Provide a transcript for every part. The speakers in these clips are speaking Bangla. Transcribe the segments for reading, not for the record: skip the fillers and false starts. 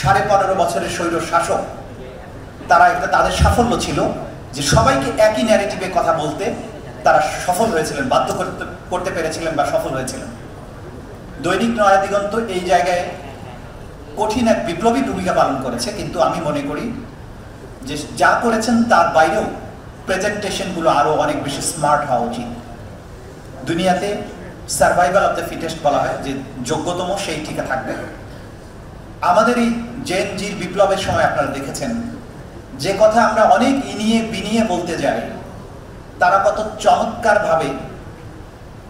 15.5 বছরের স্বৈর শাসক, তারা একটা তাদের সাফল্য ছিল যে সবাইকে একই ন্যারেটিভে কথা বলতে তারা সফল হয়েছিলেন, বাধ্য করতে পেরেছিলেন বা সফল হয়েছিলেন। দৈনিক নয়া দিগন্ত এই জায়গায় কঠিন এক বিপ্লবী ভূমিকা পালন করেছে, কিন্তু আমি মনে করি যে যা করেছেন তার বাইরেও প্রেজেন্টেশনগুলো আরো অনেক বেশি স্মার্ট হওয়া উচিত। দুনিয়াতে সার্ভাইভাল অফ দ্য ফিটেস্ট বলা হয়, যে যোগ্যতম সেই টিকে থাকবে। আমাদের এই জেন জির বিপ্লবের সময় আপনারা দেখেছেন যে কথা আমরা অনেক ইনিয়ে বিনিয়ে বলতে যাই, তারা কত চমৎকারভাবে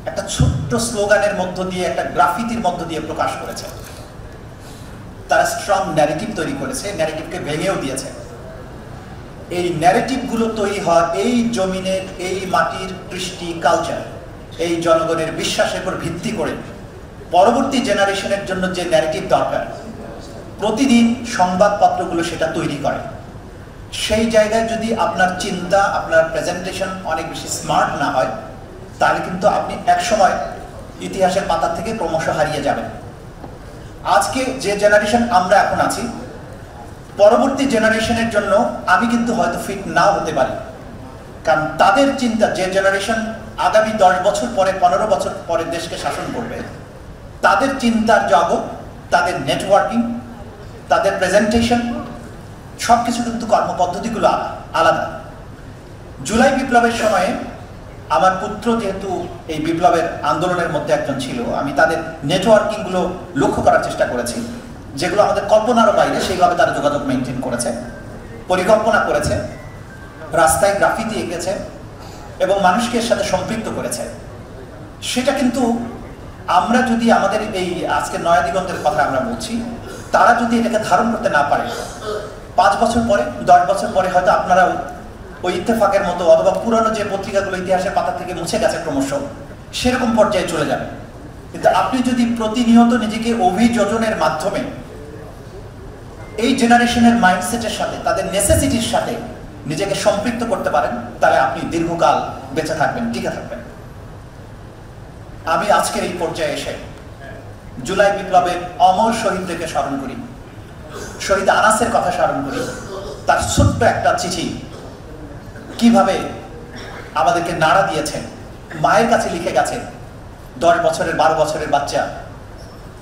একটা ছোট্ট স্লোগানের মধ্য দিয়ে, একটা গ্রাফিতির মধ্য দিয়ে প্রকাশ করেছে। তারা স্ট্রং ন্যারেটিভ তৈরি করেছে, ন্যারেটিভকে ভেঙেও দিয়েছে। এই ন্যারেটিভগুলো তৈরি হয় এই জমিনের, এই মাটির কৃষ্টি, কালচার, এই জনগণের বিশ্বাসের উপর ভিত্তি করে পরবর্তী জেনারেশনের জন্য যে ন্যারেটিভ দরকার, প্রতিদিন সংবাদপত্রগুলো সেটা তৈরি করে। সেই জায়গায় যদি আপনার চিন্তা, আপনার প্রেজেন্টেশন অনেক বেশি স্মার্ট না হয়, তাহলে কিন্তু আপনি একসময় ইতিহাসের পাতা থেকে ক্রমশ হারিয়ে যাবেন। আজকে যে জেনারেশন আমরা এখন আছি, পরবর্তী জেনারেশনের জন্য আমি কিন্তু হয়তো ফিট নাও হতে পারি, কারণ তাদের চিন্তা, যে জেনারেশন আগামী 10 বছর পরে, 15 বছর পরে দেশকে শাসন করবে, তাদের চিন্তার জগৎ, তাদের নেটওয়ার্কিং, তাদের প্রেজেন্টেশন, সবকিছু কিন্তু কর্মপদ্ধতিগুলো আলাদা। জুলাই বিপ্লবের সময়ে আমার পুত্র যেহেতু এই বিপ্লবের আন্দোলনের মধ্যে একজন ছিল, আমি তাদের নেটওয়ার্কিংগুলো লক্ষ্য করার চেষ্টা করেছি, যেগুলো আমাদের কল্পনারও বাইরে। সেইভাবে তারা যোগাযোগ মেনটেন করেছে, পরিকল্পনা করেছে, রাস্তায় গ্রাফিতি এঁকেছে এবং মানুষকে এর সাথে সম্পৃক্ত করেছে। সেটা কিন্তু আমরা যদি আমাদের এই আজকে নয়া দিগন্তের কথা আমরা বলছি, তারা যদি এটাকে ধারণ করতে না পারে, 5 বছর পরে, 10 বছর পরে হয়তো আপনারাও ওই ইত্তেফাকের মতো অথবা পুরানো যে পত্রিকাগুলো ইতিহাসের পাতা থেকে মুছে গেছে ক্রমশ, সেরকম পর্যায়ে চলে যাবে। কিন্তু আপনি যদি প্রতিনিয়ত নিজেকে অভিযোজনের মাধ্যমে এই জেনারেশনের মাইন্ডসেটের সাথে, তাদের নেসেসিটির সাথে নিজেকে সম্পৃক্ত করতে পারেন, তাহলে আপনি দীর্ঘকাল বেঁচে থাকবেন, টিকে থাকবেন। আমি আজকের এই পর্যায়ে এসে জুলাই বিপ্লবের অমর শহীদদেরকে স্মরণ করি, শহীদ আনাসের কথা স্মরণ করি। তার ছোট্ট একটা চিঠি কিভাবে আমাদেরকে নাড়া দিয়েছে। মায়ের কাছে লিখে গেছে, 10 বছরের 12 বছরের বাচ্চা,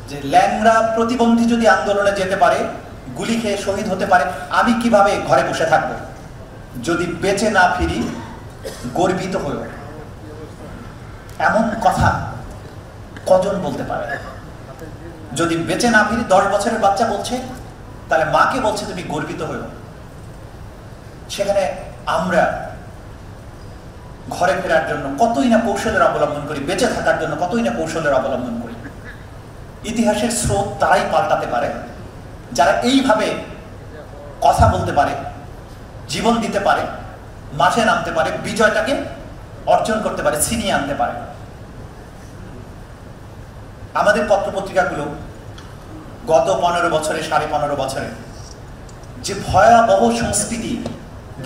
যে ল্যাংড়া প্রতিবন্ধী যদি আন্দোলনে যেতে পারে, গুলি খেয়ে শহীদ হতে পারে, আমি কিভাবে ঘরে বসে থাকবো? যদি বেঁচে না ফিরি, গর্বিত হয়ে। এমন কথা কজন বলতে পারে? যদি বেঁচে না ফিরি, 10 বছরের বাচ্চা বলছে, তাহলে মাকে বলছে তুমি গর্বিত হয়ে। সেখানে আমরা ঘরে ফেরার জন্য কতই না কৌশলের অবলম্বন করি, বেঁচে থাকার জন্য কতই না কৌশলের অবলম্বন করি। ইতিহাসের স্রোত তারাই পাল্টাতে পারে যারা এইভাবে কথা বলতে পারে, জীবন দিতে পারে, মাঠে নামতে পারে, বিজয়টাকে অর্জন করতে পারে, ছিনিয়ে আনতে পারে। আমাদের পত্রপত্রিকাগুলো গত 15 বছরে, 15.5 বছরে যে ভয়াবহ সংস্কৃতি,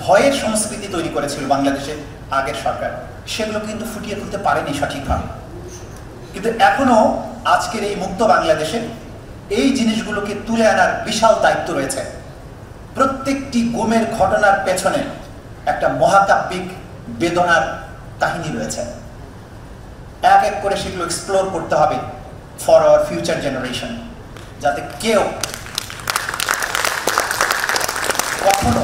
ভয়ের সংস্কৃতি তৈরি করেছিল বাংলাদেশে আগের সরকার, সেগুলো কিন্তু ফুটিয়ে তুলতে পারেনি সঠিকভাবে। কিন্তু এখনো আজকের এই মুক্ত বাংলাদেশে এই জিনিসগুলোকে তুলে আনার বিশাল দায়িত্ব রয়েছে। প্রত্যেকটি গুমের ঘটনার পেছনে একটা মহাকাব্যিক বেদনার কাহিনী রয়েছে। এক এক করে সেগুলো এক্সপ্লোর করতে হবে ফর আওয়ার ফিউচার জেনারেশন, যাতে কেউ কখনো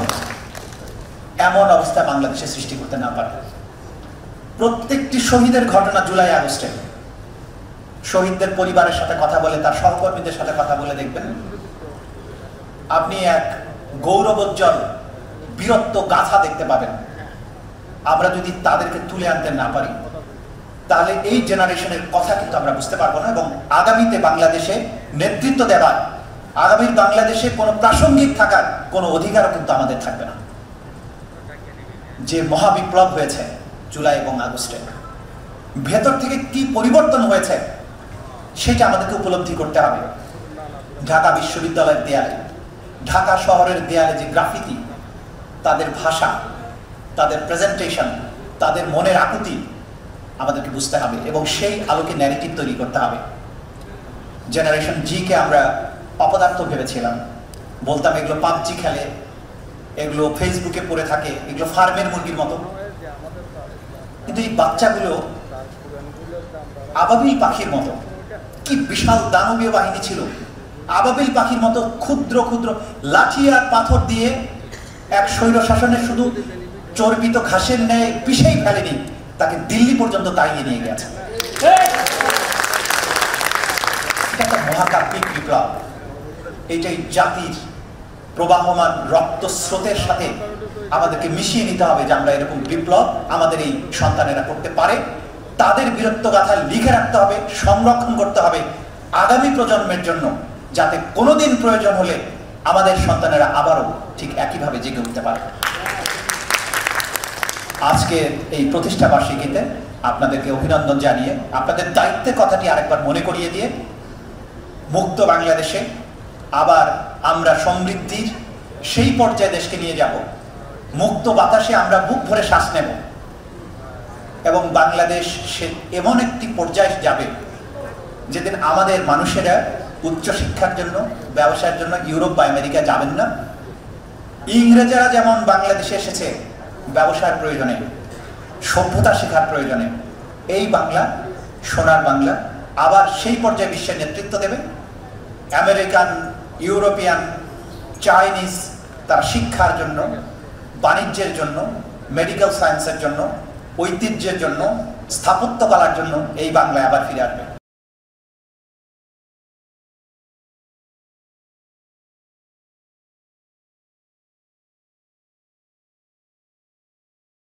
এমন অবস্থা বাংলাদেশে সৃষ্টি করতে না পারে। প্রত্যেকটি শহীদের ঘটনা জুলাই আগস্টে, শহীদদের পরিবারের সাথে কথা বলে, তার সহকর্মীদের সাথে কথা বলে দেখবেন, আপনি এক গৌরবোজ্জ্বল বীরত্ব গাথা দেখতে পাবেন। আমরা যদি তাদেরকে তুলে আনতে না পারি, তাহলে এই জেনারেশনের কথা কিন্তু আমরা বুঝতে পারবো না, এবং আগামীতে বাংলাদেশে নেতৃত্ব দেওয়ার, আগামীর বাংলাদেশে কোনো প্রাসঙ্গিক থাকার কোনো অধিকারও কিন্তু আমাদের থাকবে না। যে মহাবিপ্লব হয়েছে জুলাই এবং আগস্টে, ভেতর থেকে কি পরিবর্তন হয়েছে সেটা আমাদেরকে উপলব্ধি করতে হবে। ঢাকা বিশ্ববিদ্যালয়ের দেয়ালে, ঢাকা শহরের দেয়ালে যে গ্রাফিতি, তাদের ভাষা, তাদের প্রেজেন্টেশন, তাদের মনের আকুতি আমাদেরকে বুঝতে হবে, এবং সেই আলোকে ন্যারেটিভ তৈরি করতে হবে। জেনারেশন জি কে আমরা অপদার্থ ভেবেছিলাম, বলতাম এগুলো পাবজি খেলে, এগুলো ফেসবুকে পড়ে থাকে, এগুলো ফার্মের মুরগির মতো। কিন্তু এই বাচ্চাগুলো আবাবিল পাখির মতো, কি বিশাল দানবীয় বাহিনী ছিল। আবাবিল পাখির মতো ক্ষুদ্র ক্ষুদ্র লাঠি আর পাথর দিয়ে এক স্বৈর শাসনের শুধু চর্বিত ঘাসের ন্যায় পিষেই ফেলেনি, তাকে দিল্লি পর্যন্ত তাড়িয়ে নিয়ে গেছে। এটা একটা মহাকাব্যিক বিপ্লব। এইটাই জাতির প্রবাহমান রক্ত স্রোতের সাথে আমাদেরকে মিশিয়ে নিতে হবে যে আমরা এরকম বিপ্লব আমাদের এই সন্তানেরা করতে পারে। তাদের বীরত্বগাথা লিখে রাখতে হবে, সংরক্ষণ করতে হবে আগামী প্রজন্মের জন্য, যাতে কোনোদিন প্রয়োজন হলে আমাদের সন্তানেরা আবারও ঠিক একইভাবে জেগে উঠতে পারে। আজকে এই প্রতিষ্ঠা বার্ষিকীতে আপনাদেরকে অভিনন্দন জানিয়ে, আপনাদের দায়িত্বের কথাটি আরেকবার মনে করিয়ে দিয়ে, মুক্ত বাংলাদেশে আবার আমরা সমৃদ্ধির সেই পর্যায়ে দেশকে নিয়ে যাব। মুক্ত বাতাসে আমরা বুক ভরে শ্বাস নেব এবং বাংলাদেশ সে এমন একটি পর্যায়ে যাবে যেদিন আমাদের মানুষেরা উচ্চশিক্ষার জন্য, ব্যবসার জন্য ইউরোপ বা আমেরিকা যাবেন না। ইংরেজরা যেমন বাংলাদেশে এসেছে ব্যবসার প্রয়োজনে, সভ্যতা শেখার প্রয়োজনে, এই বাংলা, সোনার বাংলা আবার সেই পর্যায়ে বিশ্বের নেতৃত্ব দেবে। আমেরিকান, ইউরোপিয়ান, চাইনিজ তার শিক্ষার জন্য, বাণিজ্যের জন্য, মেডিকেল সায়েন্সের জন্য, ঐতিহ্যের জন্য, স্থাপত্যকলার জন্য এই বাংলায় আবার ফিরে আসবে।